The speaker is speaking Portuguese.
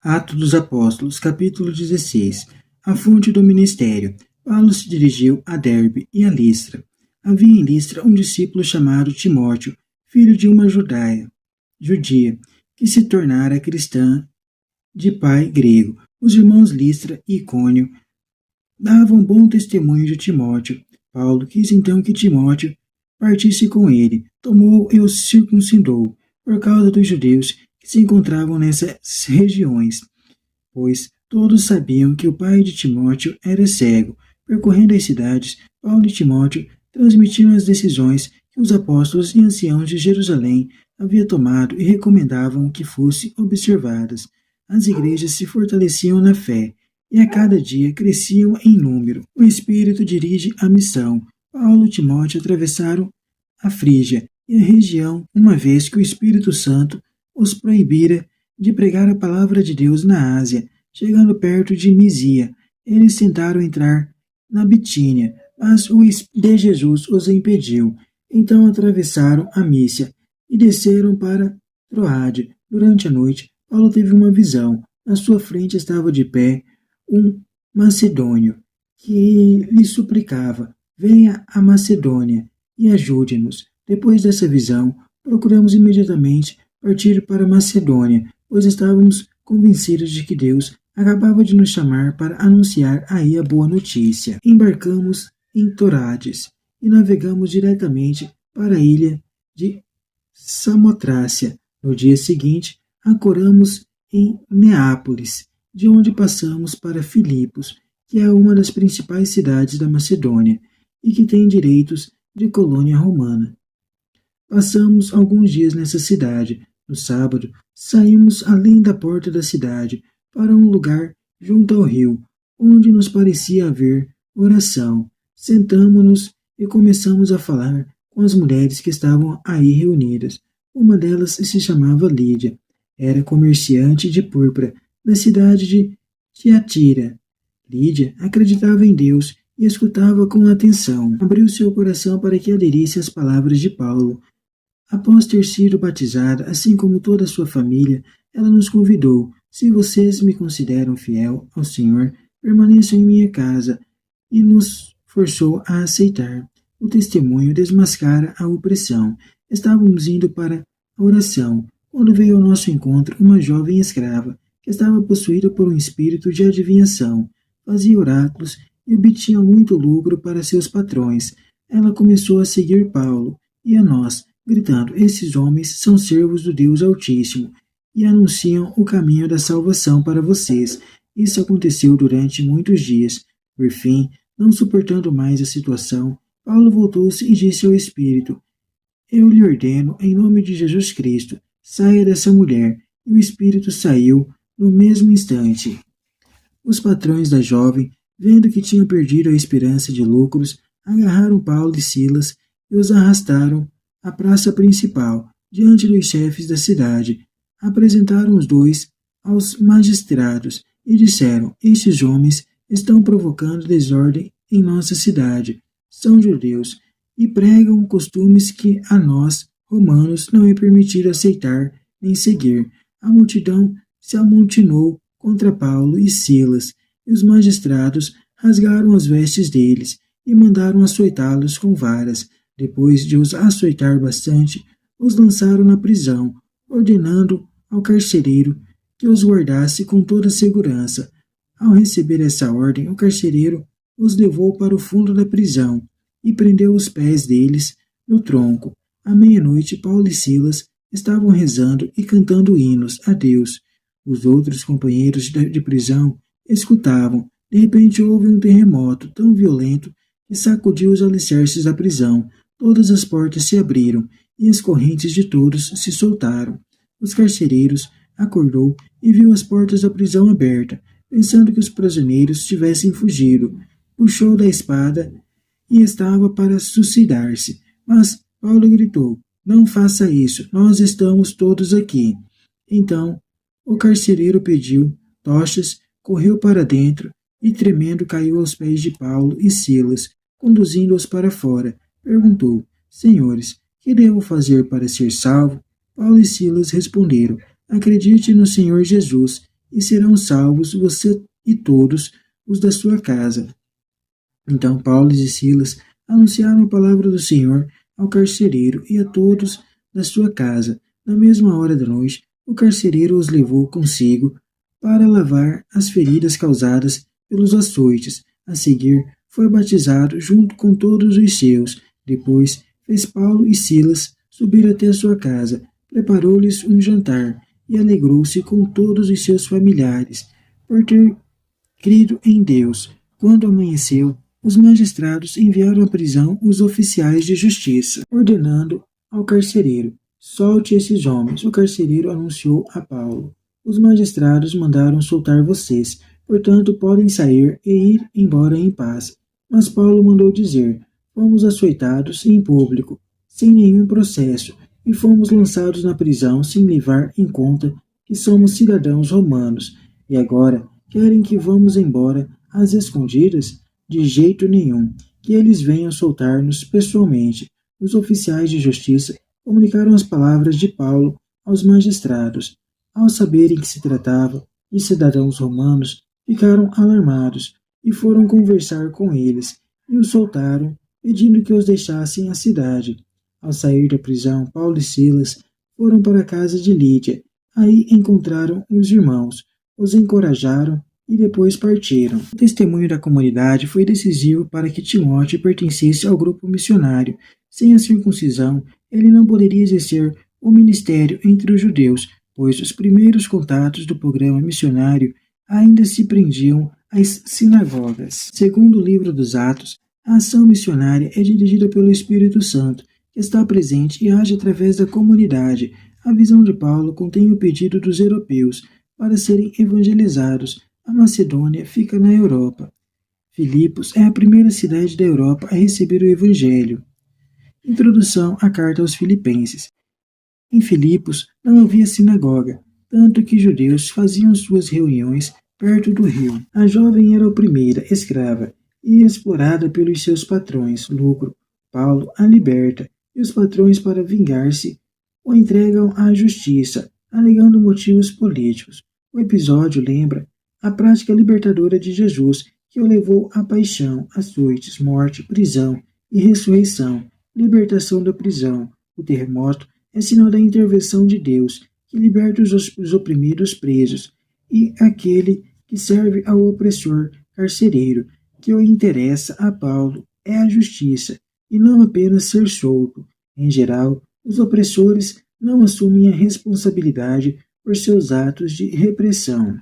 Atos dos Apóstolos, capítulo 16. A fonte do ministério. Paulo se dirigiu a Derbe e a Listra. Havia em Listra um discípulo chamado Timóteo, filho de uma judia, que se tornara cristã de pai grego. Os irmãos Listra e Icônio davam bom testemunho de Timóteo. Paulo quis então que Timóteo partisse com ele. Tomou e o circuncidou, por causa dos judeus que se encontravam nessas regiões, pois todos sabiam que o pai de Timóteo era cego. Percorrendo as cidades, Paulo e Timóteo transmitiam as decisões que os apóstolos e anciãos de Jerusalém haviam tomado e recomendavam que fossem observadas. As igrejas se fortaleciam na fé e a cada dia cresciam em número. O Espírito dirige a missão. Paulo e Timóteo atravessaram a Frígia e a região, uma vez que o Espírito Santo os proibira de pregar a palavra de Deus na Ásia. Chegando perto de Misia, eles tentaram entrar na Bitínia, mas o Espírito de Jesus os impediu. Então atravessaram a Mísia e desceram para Troade. Durante a noite, Paulo teve uma visão. Na sua frente estava de pé um macedônio, que lhe suplicava: venha à Macedônia e ajude-nos. Depois dessa visão, procuramos imediatamente partir para Macedônia, pois estávamos convencidos de que Deus acabava de nos chamar para anunciar aí a boa notícia. Embarcamos em Torades e navegamos diretamente para a ilha de Samotrácia. No dia seguinte, ancoramos em Neápolis, de onde passamos para Filipos, que é uma das principais cidades da Macedônia e que tem direitos de colônia romana. Passamos alguns dias nessa cidade. No sábado, saímos além da porta da cidade para um lugar junto ao rio, onde nos parecia haver oração. Sentamo-nos e começamos a falar com as mulheres que estavam aí reunidas. Uma delas se chamava Lídia. Era comerciante de púrpura da cidade de Tiatira. Lídia acreditava em Deus e escutava com atenção. Abriu seu coração para que aderisse às palavras de Paulo. Após ter sido batizada, assim como toda a sua família, ela nos convidou: se vocês me consideram fiel ao Senhor, permaneçam em minha casa, e nos forçou a aceitar. O testemunho desmascara a opressão. Estávamos indo para a oração, quando veio ao nosso encontro uma jovem escrava, que estava possuída por um espírito de adivinhação. Fazia oráculos e obtinha muito lucro para seus patrões. Ela começou a seguir Paulo e a nós, gritando: esses homens são servos do Deus Altíssimo e anunciam o caminho da salvação para vocês. Isso aconteceu durante muitos dias. Por fim, não suportando mais a situação, Paulo voltou-se e disse ao Espírito: eu lhe ordeno, em nome de Jesus Cristo, saia dessa mulher. E o Espírito saiu no mesmo instante. Os patrões da jovem, vendo que tinham perdido a esperança de lucros, agarraram Paulo e Silas e os arrastaram à praça principal, diante dos chefes da cidade. Apresentaram os dois aos magistrados e disseram: estes homens estão provocando desordem em nossa cidade. São judeus e pregam costumes que a nós, romanos, não é permitido aceitar nem seguir. A multidão se amontoou contra Paulo e Silas, e os magistrados rasgaram as vestes deles e mandaram açoitá-los com varas. Depois de os açoitar bastante, os lançaram na prisão, ordenando ao carcereiro que os guardasse com toda segurança. Ao receber essa ordem, o carcereiro os levou para o fundo da prisão e prendeu os pés deles no tronco. À meia-noite, Paulo e Silas estavam rezando e cantando hinos a Deus. Os outros companheiros de prisão escutavam. De repente houve um terremoto tão violento que sacudiu os alicerces da prisão. Todas as portas se abriram e as correntes de todos se soltaram. Os carcereiros acordou e viu as portas da prisão abertas, pensando que os prisioneiros tivessem fugido. Puxou da espada e estava para suicidar-se. Mas Paulo gritou: não faça isso, nós estamos todos aqui. Então o carcereiro pediu tochas, correu para dentro e, tremendo, caiu aos pés de Paulo e Silas, conduzindo-os para fora. Perguntou: senhores, que devo fazer para ser salvo? Paulo e Silas responderam: acredite no Senhor Jesus, e serão salvos você e todos os da sua casa. Então Paulo e Silas anunciaram a palavra do Senhor ao carcereiro e a todos da sua casa. Na mesma hora da noite, o carcereiro os levou consigo para lavar as feridas causadas pelos açoites. A seguir, foi batizado junto com todos os seus. Depois, fez Paulo e Silas subir até a sua casa, preparou-lhes um jantar e alegrou-se com todos os seus familiares por ter crido em Deus. Quando amanheceu, os magistrados enviaram à prisão os oficiais de justiça, ordenando ao carcereiro: solte esses homens. O carcereiro anunciou a Paulo: os magistrados mandaram soltar vocês, portanto podem sair e ir embora em paz. Mas Paulo mandou dizer: fomos açoitados em público, sem nenhum processo, e fomos lançados na prisão sem levar em conta que somos cidadãos romanos. E agora querem que vamos embora às escondidas? De jeito nenhum, que eles venham soltar-nos pessoalmente. Os oficiais de justiça comunicaram as palavras de Paulo aos magistrados. Ao saberem que se tratava de cidadãos romanos, ficaram alarmados e foram conversar com eles, e os soltaram, pedindo que os deixassem a cidade. Ao sair da prisão, Paulo e Silas foram para a casa de Lídia. Aí encontraram os irmãos, os encorajaram e depois partiram. O testemunho da comunidade foi decisivo para que Timóteo pertencesse ao grupo missionário. Sem a circuncisão, ele não poderia exercer o ministério entre os judeus, pois os primeiros contatos do programa missionário ainda se prendiam às sinagogas. Segundo o livro dos Atos, a ação missionária é dirigida pelo Espírito Santo, que está presente e age através da comunidade. A visão de Paulo contém o pedido dos europeus para serem evangelizados. A Macedônia fica na Europa. Filipos é a primeira cidade da Europa a receber o Evangelho. Introdução à carta aos Filipenses. Em Filipos não havia sinagoga, tanto que judeus faziam suas reuniões perto do rio. A jovem era oprimida, escrava e explorada pelos seus patrões. Lucro. Paulo a liberta, e os patrões, para vingar-se, o entregam à justiça, alegando motivos políticos. O episódio lembra a prática libertadora de Jesus, que o levou à paixão, açoites, morte, prisão e ressurreição. Libertação da prisão. O terremoto é sinal da intervenção de Deus, que liberta os oprimidos presos, e aquele que serve ao opressor carcereiro. Que o interessa a Paulo é a justiça, e não apenas ser solto. Em geral, os opressores não assumem a responsabilidade por seus atos de repressão.